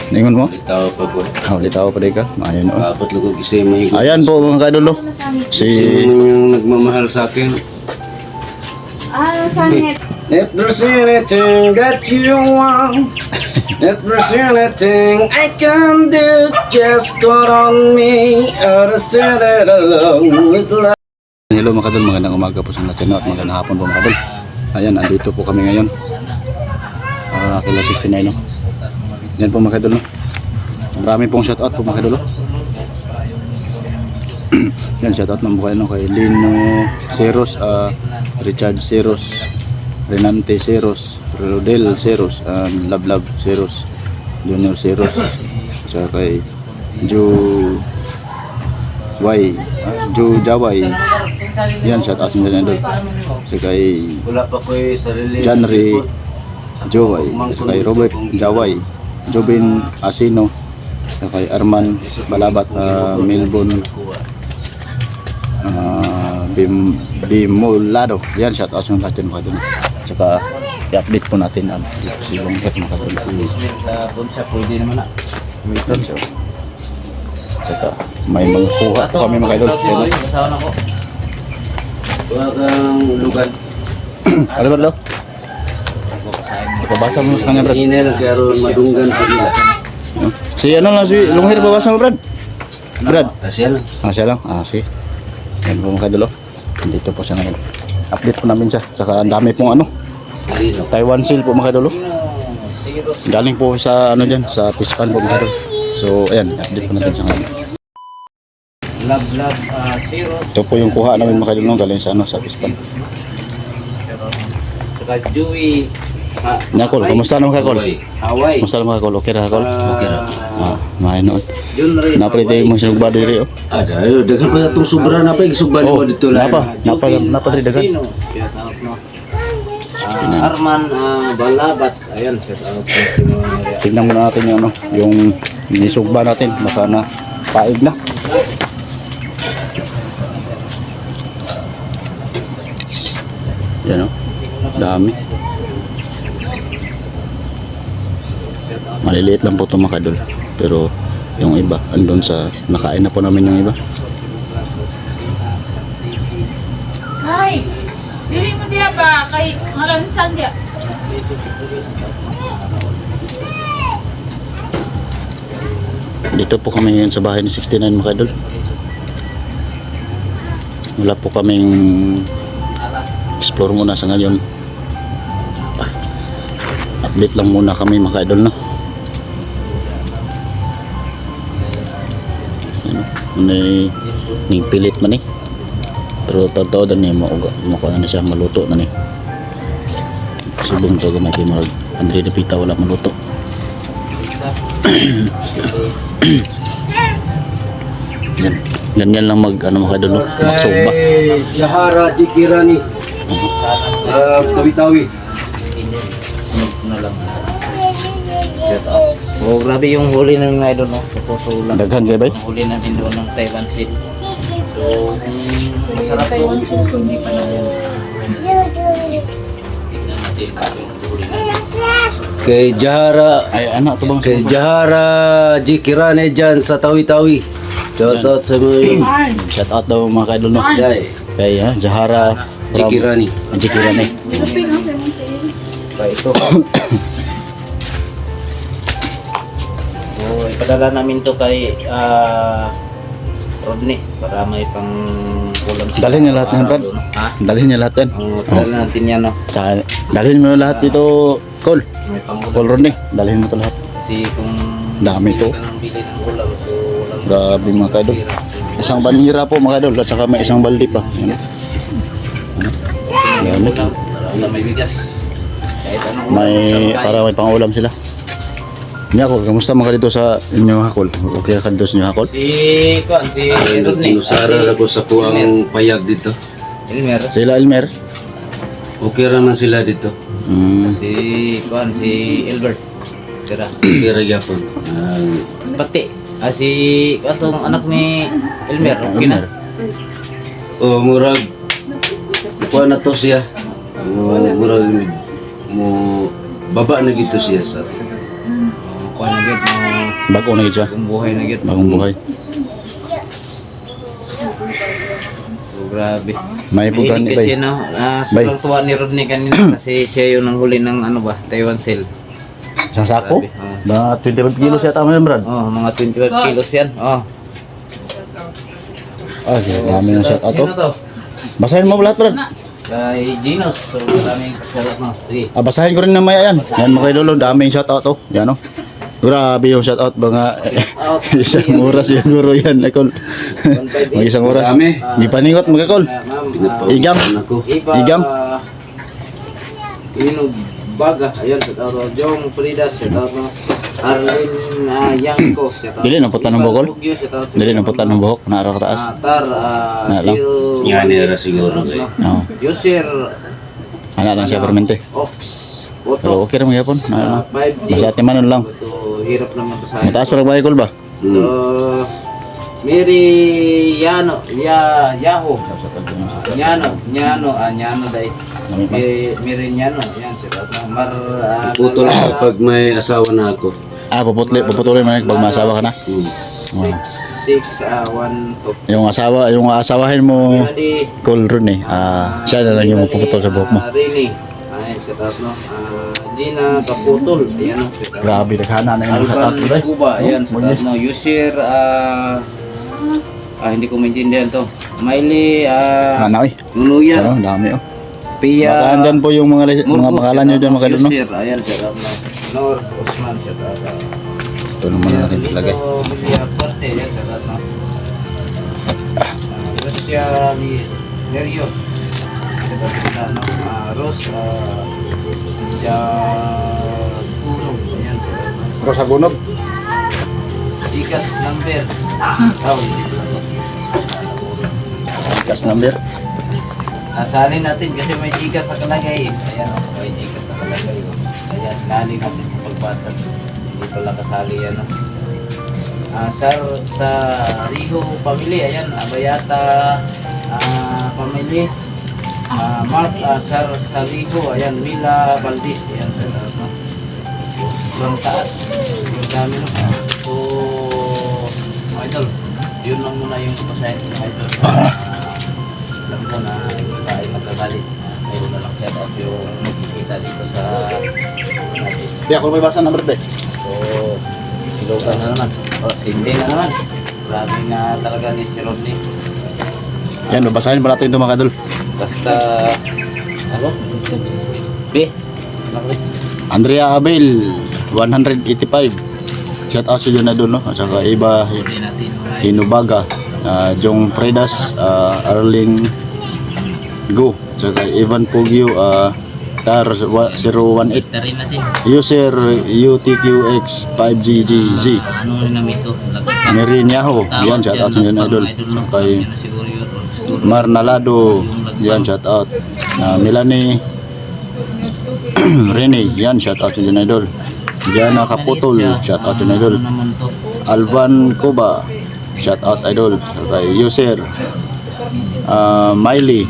Ningon mo? Litaw pa po. Litaw pa di ka? Ayan o. Dapat lugog isa yung mahigot. Ayan po mga kaidol. Si... Sino yung nagmamahal sa akin? Sangit. If there's anything that you want, if there's anything I can do, just call on me. Or say that alone with love. Hello mga kadol, magandang umaga po sa natin at magandang hapon po mga kadol. Ayan, andito po kami ngayon. Kila 69 no. Yan po mga kadol no. Marami pong shoutout po mga kadol. Yan, shoutout ng buhay no kay Lino Ceros, Richard Ceros, Renante Ceros, Rodel Ceros, Lablab Ceros, Junior Ceros, saka kay Joe Jaway. Yan, shout out sa dyan doon. Sa kay Wala pa ko sarili. Janry Jaway, sa kay Robert Jaway, Jobin Asino, sa kay Arman Balabat, Melbourne Bimolado. Yan, shout out sa lahat dyan mga doon. Saka i-update po natin ang si Longher mga doon. Sa bunsa pwede naman na. Saka may mga kuha po kami mga idol. Basahan ako. Huwag kang lugan. Ano ba daw? Pabasa mo sa kanya Brad. Ina nagkaroon madunggan sa ila. Si ano lang si Longher, babasa mo Brad. Brad. Kasi yan. Siya lang. Si. Yan po mga idol. Dito po siya ngayon. Update po namin siya. Saka ang dami pong ano. Taiwan seal po mga idol. Galing po sa ano diyan sa Pispan po mga idol. So ayan, update po natin siya ngayon. Love, zero. Ito po yung kuha namin mga idol galing sa ano sa Pispan. Saka Joey. Nakol, kamusta naman Kakol? Hawaii. Kamusta naman Kakol? Okay ra Kakol? Okay ra. Mahay noon. Yun rin. Naprete mo siya ba diri oh. Ada, daghan pa itong sobra na pa. Isubra mo dito lang. Napa diri dagan. Sino? Shout out mo. Arman Balabat. Ayan, shout out po si Maria. Tingnan muna natin yung ano, yung nisugba natin, baka na paig na. Yan oh. Dami. Maliliit lang po ito mga kadol. Pero yung iba, andun sa, nakain na po namin yung iba. Ay, dili mo diya ba kay malansan diya? Dito po kami ngayon sa bahay ni 69 mga kadol. Wala po kaming explore muna sa ngayon. Update lang muna kami mga idol no. Ning pilit man eh. Pero totoo dan ni mako na siya maluto na ni. Subong to gamay kay Mark Andre de Vita wala maluto. Ganyan lang mag ano mga idol no, magsuba. Yahara Dikirani. Tawi-tawi. Oh, grabe yung huli ng mga idol, no? Puso lang. Daghan kay bay. Yung huli namin doon ng Taiwan Sea. So, masarap po. Taiwan Sea kung hindi pa na yan. Tignan natin yung huli namin. Kay Jahara. Ay ano to bang? Kay Jahara Dikirani dyan sa Tawi-tawi. Shout out sa mga Shout out daw mga idol no. Jai. Kay Jahara Dikirani. Jikirani. Lapin ang sa'yo. Pa ito. So, ipadala namin to kay Rodney para may pang ulam. Dalhin niya lahat yan, Brad. Ha? Dalhin niya lahat yan. Padala natin yan, no? Sa dalhin mo lahat dito, Col. May pang ulam. Col Rodney. Dalhin mo to lahat. Kasi kung Dami to. ka nang bili ng ulam, so walang Grabe mga kadol. Isang banira po mga kadol at saka may isang balde pa. Yan. Yan. ulam. Para may bigas. Kahit anong ulam, May masarap para may pangulam sila. Niya ko, kamusta mga dito sa inyo Hakol? Okay ka dito sa inyo Hakol? Si Rodney. Nusara ako sa kuang payag dito. Elmer. Sila Elmer. Okay naman sila dito. Si Albert. Tira. Okay ra gyapon. Pati. Si atong anak ni Elmer. Okay na. Oh, murag. Kuha na to siya. Murag mo baba na gito siya sa Kuha na gid Bago na gid siya. Bagong buhay na gid. Bagong buhay. So, grabe. May pugan ni Kasi bay. no, sobrang tuwa ni Rodney kanina kasi siya yung nanghuli ng ano ba, Taiwan Seal. Isang sako. Grabe, Na 25 kilos yata mo yan, Brad. Oh, mga 25 kilos yan. Oh. Ah, dami ng shout out Sino to. to? Basahin mo lahat, Brad. Kay Ginos. So, maraming shoutout no. Sige. Ah, basahin ko rin na maya yan. Yan mga idol, daming shout out to. Yan oh. Grabe yung shout out mga isang oras siguro yan, Ekol. Mag isang oras. Dami. Gipaningot mga Ekol. Igam. Ako. Igam. Inog Baga. Ayun, shoutout. Jong Fridas. Shoutout no. Arlene Yanko. Shoutout. Dili na putlan ng bukol. Shoutout. Dili na putlan ng buhok, naara ka taas. Tar, Na lang. zero. Yan nila siguro kayo. Oo. User. Ana lang siya permente. Ox. Pero Oto. okay ra mga yapon. Ano. 5G. Basta timanon lang. Ito, hirap naman basahin. Mataas pa ba Ekol ba? So, Mary Yano, Yahoo. Nyano dai. Mary Nyano, yan siya. Putol ako pag may asawa na ako. Ah, puputulin mo pag masawa ka na. Hmm. 6, 1, 2. Yung asawahin mo Col Ron siya na lang yung mapuputol sa buhok mo. Rini. Ay, siya no. Gina Kaputol. Ayan o. Grabe, naghana na yung shout out Alban ko rin. Cuba. Ayan, siya no. User, hindi ko maintindihan to. Miley, Ano eh. Nunuyan. Ano, dami oh. Pia. Baka andyan po yung mga pangalan nyo dyan mga kadol, no? User, ayan siya no. Nor Osman siya Ito naman natin ilagay. Pia Forte, ayan siya no. Russia Nerio. Siya no. Ros, Kurong, ayan siya no. Rosa Gunob. Sikas number. Hindi pala to. Cast number. Nasalin natin kasi may Gcash nakalagay. Ayan o, may Gcash nakalagay. Kaya sinalin natin sa pagbasa. Hindi pala kasali yan. Sa Rigo Family, ayan, Abayata Family. Mark sa Rigo, ayan, Mila Valdez, ayan, sa sobrang taas. Yung dami no. So, mga idol, yun lang muna yung pasahin mga idol. Alam ko na hindi pa ay magagalit. Pero na lang siya at yung magkikita dito sa natin. Di ako may basa number de. So, silogan na naman. O, sindi na naman. Grabe na talaga ni si Rodney. Yan, basahin pa natin ito mga kadol. Basta, ano? B. Andrea Abel, 185. Shout out sa na doon, no? At saka iba, Hindi natin mga Hinubaga, Jong Predas, Arling Go, at saka Ivan Pugyo, Tar 018. rin natin. User UTQX 5GGZ. Ano rin namin ito? Merin Yaho, yan shout out sa inyo na idol. Kay Marnalado, yan shout out. Melanie Rene, yan shout out sa inyo na idol. Diana Kaputol, shout out sa inyo na idol. Alvan Cuba, shout out idol. Kay User Miley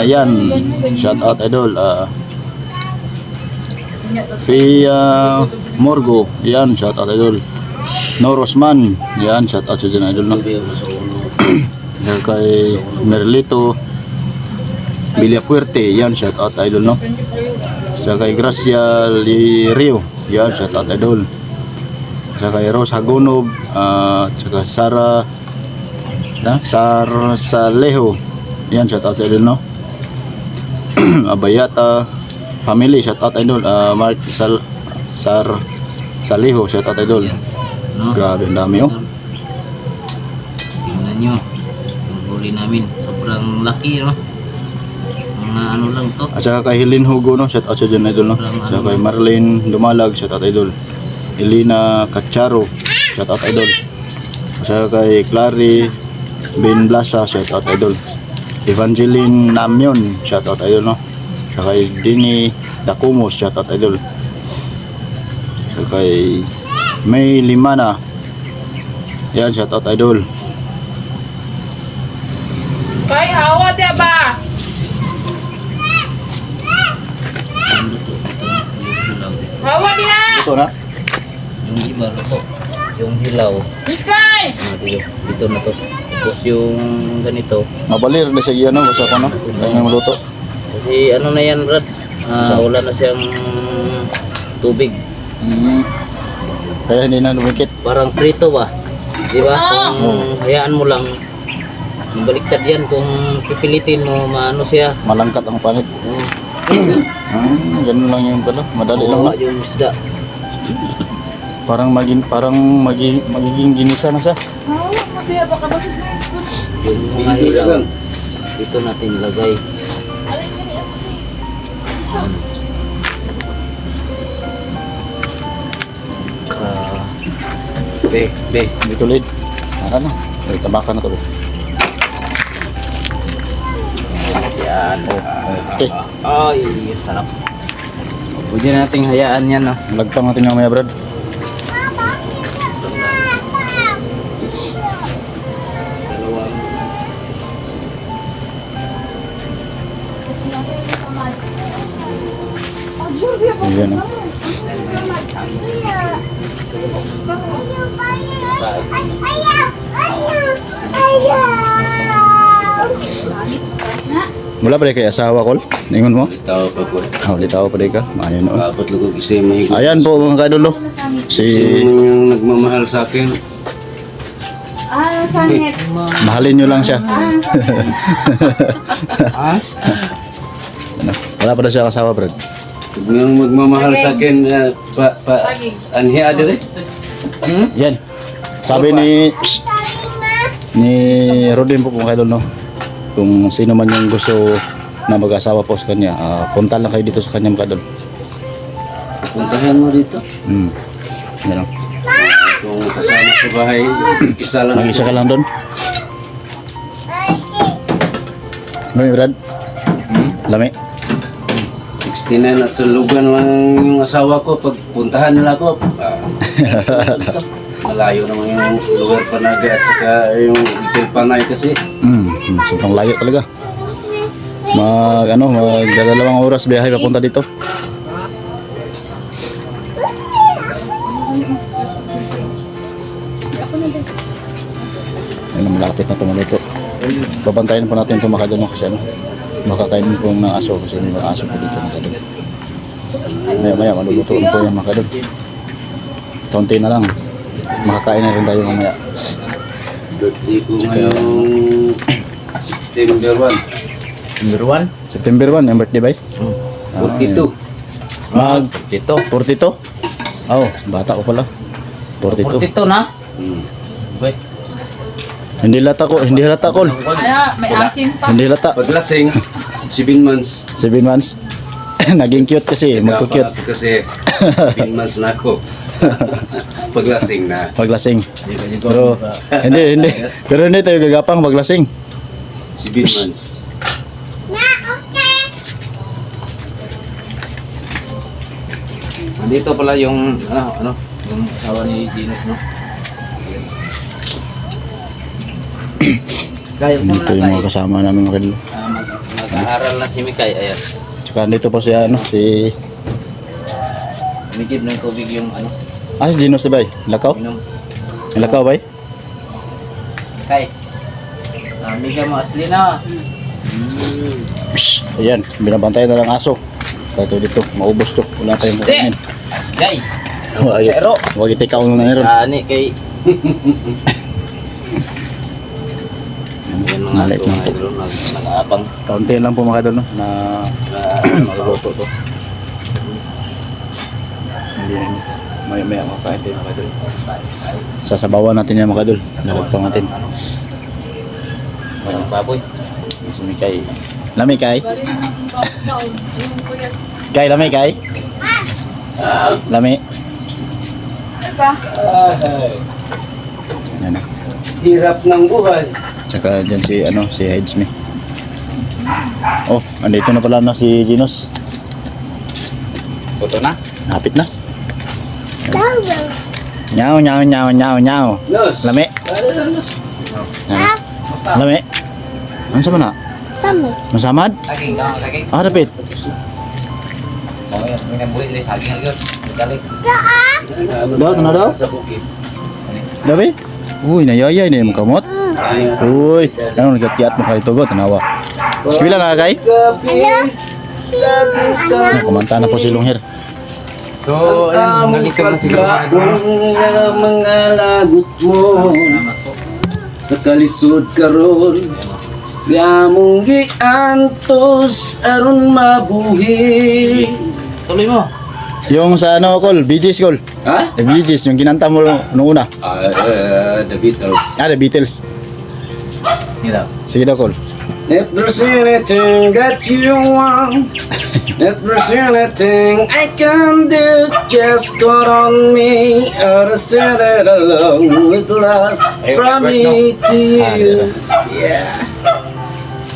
yan, shout out idol. Fia Morgo, yan shout out idol. Norosman, yan shout out sa dyan idol, no? Kay Merlito Villapuerte, yan shout out idol, no? Sa kay Gracia Rio, yan shout out idol. Sa kay Rose Hagonob, saka Saleho, yan shout out idol, no? Abayata Family, shout out idol. Mark Saleho, shout out idol. Grabe, ang dami oh. Tingnan nyo. Yung huli namin. Sobrang laki, no? Mga ano lang to. At saka kay Helen Hugo, no? Shout out sa dyan idol, no? At saka kay Marlene Dumalag, shout out idol. Elena Cacharo, shout out idol. At saka kay Clary Ben Blasa, shout out idol. Evangeline Namyon, shout out idol, no? At saka kay Dini Dakumos, shout out idol. At saka kay May Limana, yan shout out idol. Kay hawa dia ba? Hawa dia. Ito na. Yung iba, luto. yung hilaw. Bikay! Dito na to. Tapos yung ganito. Mabalir na siya ano, basta ko no. Kaya maluto. Kasi ano na yan, Brad? Wala na siyang tubig. Kaya hindi na lumikit. Parang prito ba? Di ba? Oh! Kung hayaan mo lang, baliktad yan. Kung pipilitin mo, maano siya. Malangkat ang panit. Ganun lang yun pala. Madali lang. Mawa yung isda. Parang magiging ginisa na siya. Oh, matiya ba ka ba? Yung mga hilaw. Dito natin ilagay. Be, dito lid. Ano? Ay, tabakan na to. Be. Yan. Okay. Ay, sarap. Pwede nating hayaan yan, no? Lagpang natin mamaya, Brad. Ayan, oh. Mula pa rin kay asawa ko? Ningon mo? Tao pa po. Litaw pa rin ka? Ayan, oh. Dapat lugo kasi may Ayan po mga kadolo. Sino Si man yung nagmamahal sa akin. Ah, sangit. mahalin nyo lang siya. Ha? Ano? Wala pa na siya kasawa, Brad. Huwag nang magmamahal sa akin. Anhi adire. Yan. Sabi ni Rodin po mga kadolo, no? Kung sino man yung gusto na mag-asawa po sa kanya, punta lang kayo dito sa kanya mga kadolo. Puntahan mo dito. Yan, oh. Kung kasama sa bahay, isa lang. Mag-isa ka lang doon. Lami, Brad? Lami? 69 at sa lugan lang yung asawa ko. Pag puntahan nila ko, malayo naman yung lugar Panaga at saka yung Little Panay kasi. Sobrang layo talaga. Magdadalawang oras biyahe papunta dito. Ayun, malapit na tumuloto. Babantayan po natin ito makadano kasi makakainin po ng aso kasi may mga aso po dito makadano. Maya malulutuin po yan makadano. Kaunti na lang. Makakain na rin tayo mamaya. Birthday ko ngayong September 1. Number 1? September 1, yung birthday ba? 42. Dito. 42? Oh, bata ko pala. 42. 42 na? Wait. Hindi halata ko. Kaya, may asin pa. Hindi halata. Paglasing, 7 months. 7 months. Naging cute kasi, magko-cute. Dapat kasi 7 months na ako. Paglasing na. Paglasing. Pero hindi. Pero hindi tayo gagapang paglasing. 7 months. Dito pala yung yung asawa ni Dinos, no? Kaya mo Dito yung mga kasama namin mga kadlo. mag-aaral na si Mikay, ayan. Tsaka dito po si si Umigib ng tubig yung si Dinos ba? Lakaw? inom. Lakaw ba? Kay. Amiga mo asli na. Psst, ayan, binabantayan na lang aso. Kaya ito dito, maubos to. Wala tayong kakainin. Jay. Ayun. Huwag itikaw nung nangyari. Ani kay yan mga Malit aso lang mga po. idol nag-aabang. Kaunti lang po mga kadlo, no? Na maluto to. Hindi may makain tayo mga kadlo. Sasabawan natin yan mga kadlo. Nalagpang natin. Walang baboy. Si Mikay. Lami kay? Kay, lami kay? Lami. Pa. Yan. Hirap ng buhay. Tsaka dyan si Hedgesme. Oh, andito na pala na si Dinos. Puto na. Hapit na. Nyaw. Los. Lami. Yan. Lami. Ano sa mana? Masamad? Saging daw, saging. Dapit. Oh, yan, may nabuhi rin saging algod. Dalik. Daw, ano daw? Sa bukid. Dabi? Uy, nayayay na yung kamot. Uy, ano nagkatiat mo kayo tugot, tanawa. Skila na kay? Gabi, sabi ka. Kumanta na po si Lunghir. So, ayan, Among nalikom na siguro mga idol. pagkaon nga mga lagot mo sa kalisod karon. Gamong giantos aron mabuhi. Tuloy mo. Yung sa ano, Col, Bee Gees, Col. Ha? The Bee Gees, yung kinanta mo nung una. The Beatles. Ah, The Beatles. Hindi. Sige daw, Col. If there's anything that you want, if there's anything I can do, just call on me. I'll send it along with love from me to you. Yeah.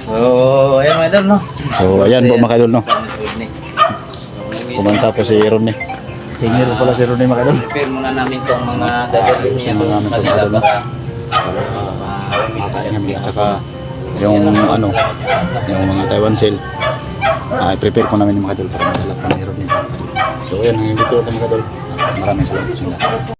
So, ayan mga idol, no? So, ayan po mga kadol, no? Sa Miss Whitney. Kumanta po si Ronnie. Singer pala si Ronnie, mga kadol. Prepare muna namin itong mga dadalhin niya Mga doon sa kanila kadol, no? para Makain kami at saka yung ano, yung mga Taiwan sale. I-prepare po namin yung mga kadol para madala po ni Ronnie. So, ayan, hindi ko ito mga kadol. Maraming salamat sa inyo.